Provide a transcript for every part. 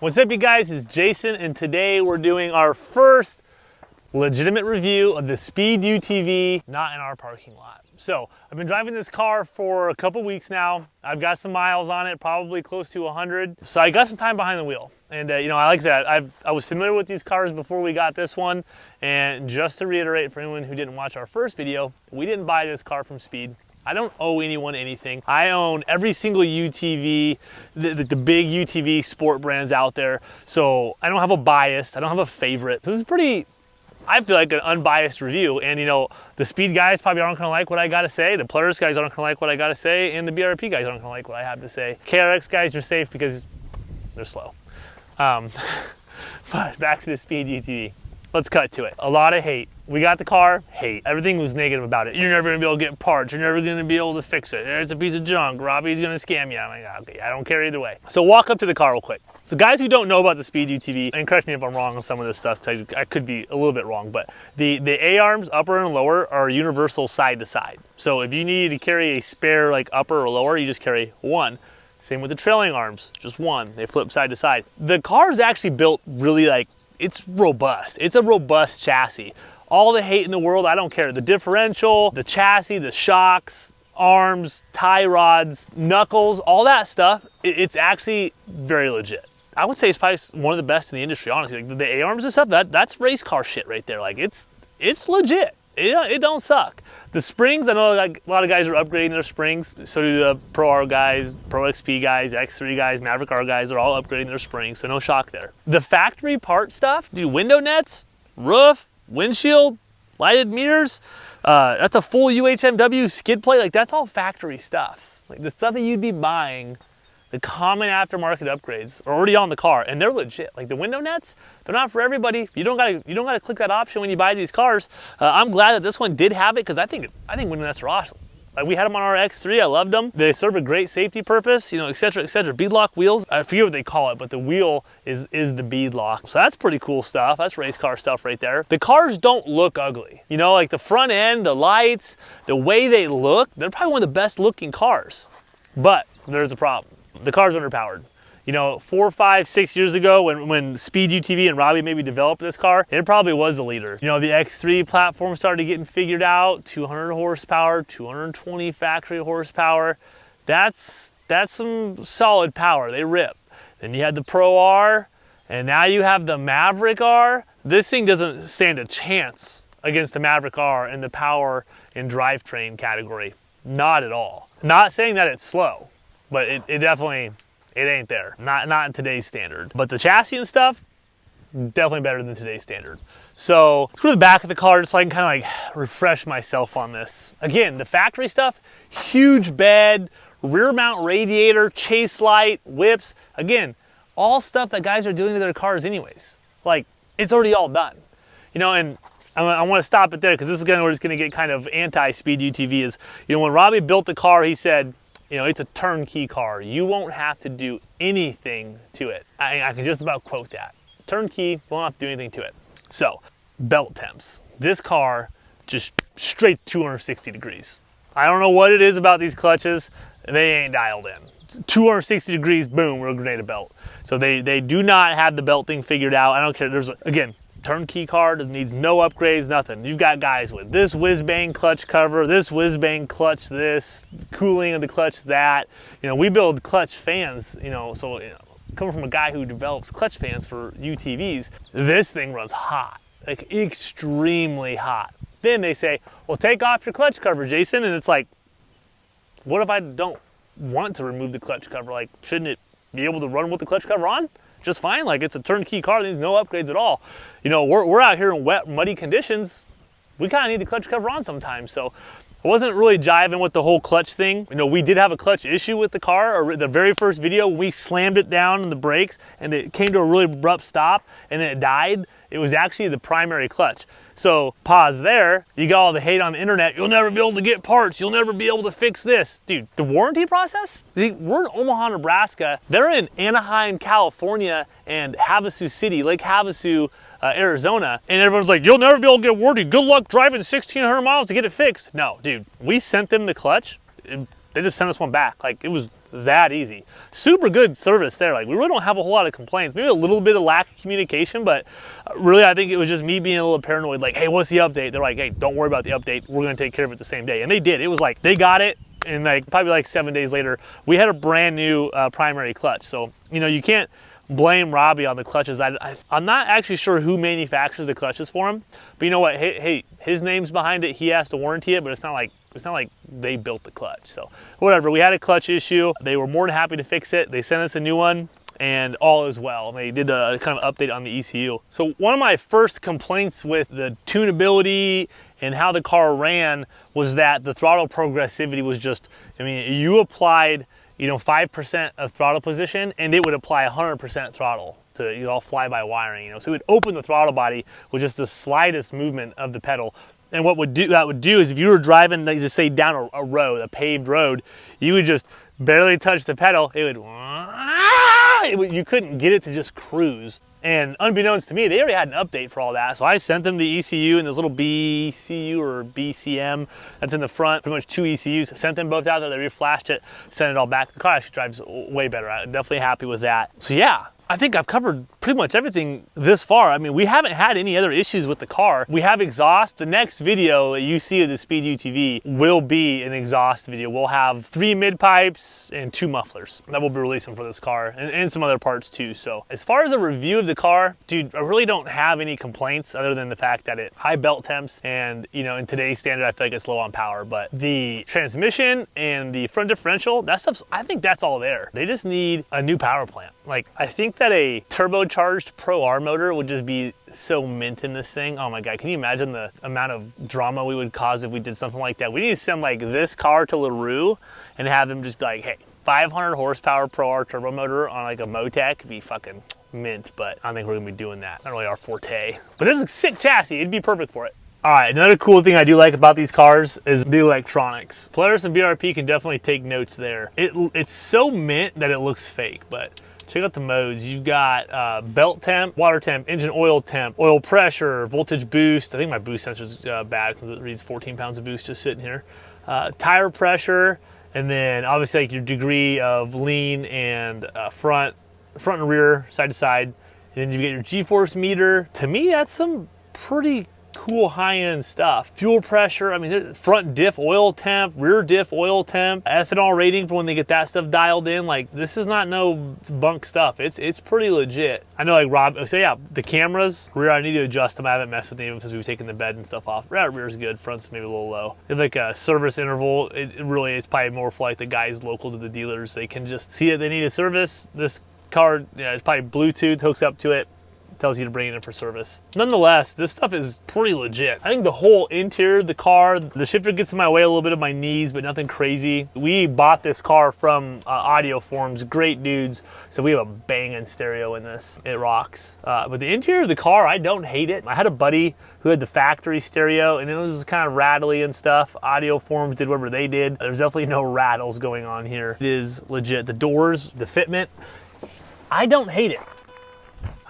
What's up, you guys? It's Jason, and today we're doing our first legitimate review of the Speed UTV, not in our parking lot. So I've been driving this car for a couple weeks now. I've got some miles on it, probably close to 100. So I got some time behind the wheel. And you know, like I said, I was familiar with these cars before we got this one. And just to reiterate for anyone who didn't watch our first video, we didn't buy this car from Speed. I don't owe anyone anything. I own every single UTV, the big UTV sport brands out there. So I don't have a bias, I don't have a favorite. So this is pretty, I feel like, an unbiased review. And you know, the Speed guys probably aren't gonna like what I gotta say, the Polaris guys aren't gonna like what I gotta say, and the BRP guys aren't gonna like what I have to say. KRX guys are safe because they're slow. But back to the Speed UTV. Let's cut to it. A lot of hate. We got the car, hate. Everything was negative about it. You're never gonna be able to get parts. You're never gonna be able to fix it. It's a piece of junk. Robbie's gonna scam you. I'm like, okay, I don't care either way. So walk up to the car real quick. So guys who don't know about the Speed UTV, and correct me if I'm wrong on some of this stuff, I could be a little bit wrong, but the A-arms, upper and lower, are universal side to side. So if you need to carry a spare like upper or lower, you just carry one. Same with the trailing arms, just one. They flip side to side. The car is actually built really like, it's robust. It's a robust chassis. All the hate in the world, I don't care. The differential, the chassis, the shocks, arms, tie rods, knuckles, all that stuff, it's actually very legit. I would say it's probably one of the best in the industry, honestly. Like the A-arms and stuff, that's race car shit right there. Like it's legit. It don't suck. The springs, I know like a lot of guys are upgrading their springs. So do the Pro R guys, Pro XP guys, X3 guys, Maverick R guys. They're all upgrading their springs, so no shock there. The factory part stuff, window nets, roof, windshield, lighted mirrors. That's a full UHMW skid plate. Like that's all factory stuff. Like the stuff that you'd be buying, the common aftermarket upgrades are already on the car, and they're legit. Like the window nets, they're not for everybody. You don't gotta click that option when you buy these cars. I'm glad that this one did have it because I think window nets are awesome. Like we had them on our X3, I loved them. They serve a great safety purpose, you know, et cetera, et cetera. Beadlock wheels, I forget what they call it, but the wheel is the beadlock. So that's pretty cool stuff. That's race car stuff right there. The cars don't look ugly. You know, like the front end, the lights, the way they look, they're probably one of the best looking cars. But there's a problem. The car's underpowered. You know, 4, 5, 6 years ago when Speed UTV and Robbie maybe developed this car, it probably was the leader. You know, the X3 platform started getting figured out, 200 horsepower, 220 factory horsepower. That's some solid power, they rip. Then you had the Pro R, and now you have the Maverick R. This thing doesn't stand a chance against the Maverick R in the power and drivetrain category. Not at all. Not saying that it's slow, but it definitely, it ain't there. Not in today's standard. But the chassis and stuff, definitely better than today's standard. So let's go to the back of the car just so I can kind of like refresh myself on this. Again, the factory stuff, huge bed, rear mount radiator, chase light, whips. Again, all stuff that guys are doing to their cars anyways. Like, it's already all done. You know, and I want to stop it there because this is where it's going to get kind of anti-Speed UTV is, you know, when Robbie built the car, he said, you know, it's a turnkey car. You won't have to do anything to it. I can just about quote that. Turnkey, won't have to do anything to it. So, belt temps. This car just straight 260 degrees. I don't know what it is about these clutches. They ain't dialed in. 260 degrees, boom, we're a grenade belt. So they do not have the belt thing figured out. I don't care. There's, again, turnkey car that needs no upgrades, nothing. You've got guys with this whiz-bang clutch cover, this whiz-bang clutch, this cooling of the clutch, that. You know, we build clutch fans, you know, so you know, coming from a guy who develops clutch fans for UTVs, this thing runs hot, like extremely hot. Then they say, well, take off your clutch cover, Jason. And it's like, what if I don't want to remove the clutch cover? Like, shouldn't it be able to run with the clutch cover on just fine? Like, it's a turnkey car that needs no upgrades at all. You know, we're out here in wet, muddy conditions. We kind of need the clutch cover on sometimes. So I wasn't really jiving with the whole clutch thing. You know, we did have a clutch issue with the car. Or the very first video, we slammed it down in the brakes and it came to a really abrupt stop and then it died. It was actually the primary clutch. So pause there. You got all the hate on the internet. You'll never be able to get parts. You'll never be able to fix this. Dude, the warranty process? We're in Omaha, Nebraska. They're in Anaheim, California, and Havasu City, Lake Havasu, Arizona. And everyone's like, you'll never be able to get warranty. Good luck driving 1,600 miles to get it fixed. No, dude, we sent them the clutch. They just sent us one back. Like, it was that easy. Super good service there. Like, we really don't have a whole lot of complaints. Maybe a little bit of lack of communication, but really I think it was just me being a little paranoid. Like, hey, what's the update? They're like, hey, don't worry about the update. We're gonna take care of it the same day. And they did. It was like, they got it, and like probably like 7 days later, we had a brand new primary clutch. So, you know, you can't blame Robbie on the clutches. I'm not actually sure who manufactures the clutches for him, but you know what? Hey, his name's behind it. He has to warranty it, but it's not like they built the clutch. So whatever, we had a clutch issue. They were more than happy to fix it. They sent us a new one and all is well. They did a kind of update on the ECU. So one of my first complaints with the tunability and how the car ran was that the throttle progressivity was just, I mean, you applied, you know, 5% of throttle position and it would apply 100% throttle to, you know, all fly-by wiring, you know. So it would open the throttle body with just the slightest movement of the pedal. And what that would do is if you were driving, like, just say down a road, a paved road, you would just barely touch the pedal. It would, you couldn't get it to just cruise. And unbeknownst to me, they already had an update for all that. So I sent them the ECU and this little BCU or BCM that's in the front, pretty much 2 ECUs. Sent them both out there, they reflashed it, sent it all back. The car actually drives way better. I'm definitely happy with that. So yeah, I think I've covered pretty much everything this far. I mean, we haven't had any other issues with the car. We have exhaust. The next video that you see of the Speed UTV will be an exhaust video. We'll have 3 mid pipes and 2 mufflers that we'll be releasing for this car and some other parts too. So as far as a review of the car, dude, I really don't have any complaints other than the fact that it high belt temps and, you know, in today's standard, I feel like it's low on power, but the transmission and the front differential, that stuff's, I think that's all there. They just need a new power plant. Like, I think that a turbocharged Pro R motor would just be so mint in this thing. Oh my God, can you imagine the amount of drama we would cause if we did something like that? We need to send like this car to LaRue and have them just be like, hey, 500 horsepower Pro R turbo motor on like a Motec, be fucking mint, but I don't think we're gonna be doing that. Not really our forte. But this is a sick chassis, it'd be perfect for it. All right, another cool thing I do like about these cars is the electronics. Polaris and BRP can definitely take notes there. It's so mint that it looks fake, but check out the modes. You've got belt temp, water temp, engine oil temp, oil pressure, voltage boost. I think my boost sensor is bad since it reads 14 pounds of boost just sitting here. Tire pressure, and then obviously like your degree of lean and front and rear, side to side. And then you get your G-force meter. To me, that's some pretty cool high-end stuff. Fuel pressure, I mean, front diff oil temp, rear diff oil temp, ethanol rating for when they get that stuff dialed in. Like, this is not no bunk stuff. It's pretty legit. I know, like Rob, so yeah, the cameras, rear, I need to adjust them. I haven't messed with them because we've taken the bed and stuff off. Rear is good, front's maybe a little low. It's like a service interval. It's probably more for like the guys local to the dealers. They can just see that they need a service. This car, yeah, it's probably Bluetooth, hooks up to it, tells you to bring it in for service. Nonetheless, this stuff is pretty legit. I think the whole interior of the car, the shifter gets in my way a little bit of my knees, but nothing crazy. We bought this car from Audio Forms, great dudes. So we have a banging stereo in this. It rocks. But the interior of the car, I don't hate it. I had a buddy who had the factory stereo and it was kind of rattly and stuff. Audio Forms did whatever they did. There's definitely no rattles going on here. It is legit. The doors, the fitment, I don't hate it.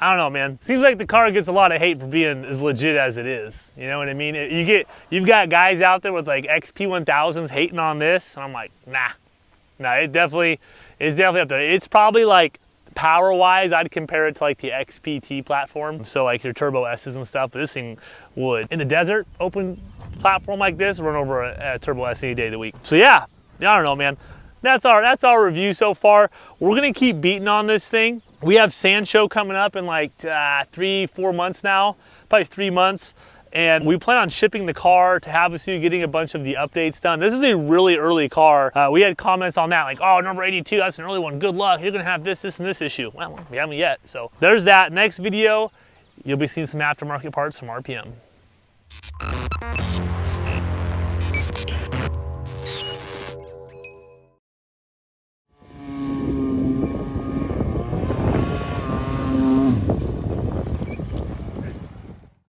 I don't know, man. Seems like the car gets a lot of hate for being as legit as it is. You know what I mean? You've got guys out there with like XP1000s hating on this, and I'm like, nah, No, it's definitely up there. It's probably like power-wise, I'd compare it to like the XPT platform. So like your Turbo S's and stuff, but this thing would, in the desert, open platform like this, run over a Turbo S any day of the week. So yeah, I don't know, man. That's our review so far. We're gonna keep beating on this thing. We have Sand Show coming up in like 3-4 months now, probably 3 months. And we plan on shipping the car to Havasu, getting a bunch of the updates done. This is a really early car. We had comments on that, like, oh, number 82, that's an early one. Good luck. You're gonna have this, and this issue. Well, we haven't yet. So there's that. Next video, you'll be seeing some aftermarket parts from RPM.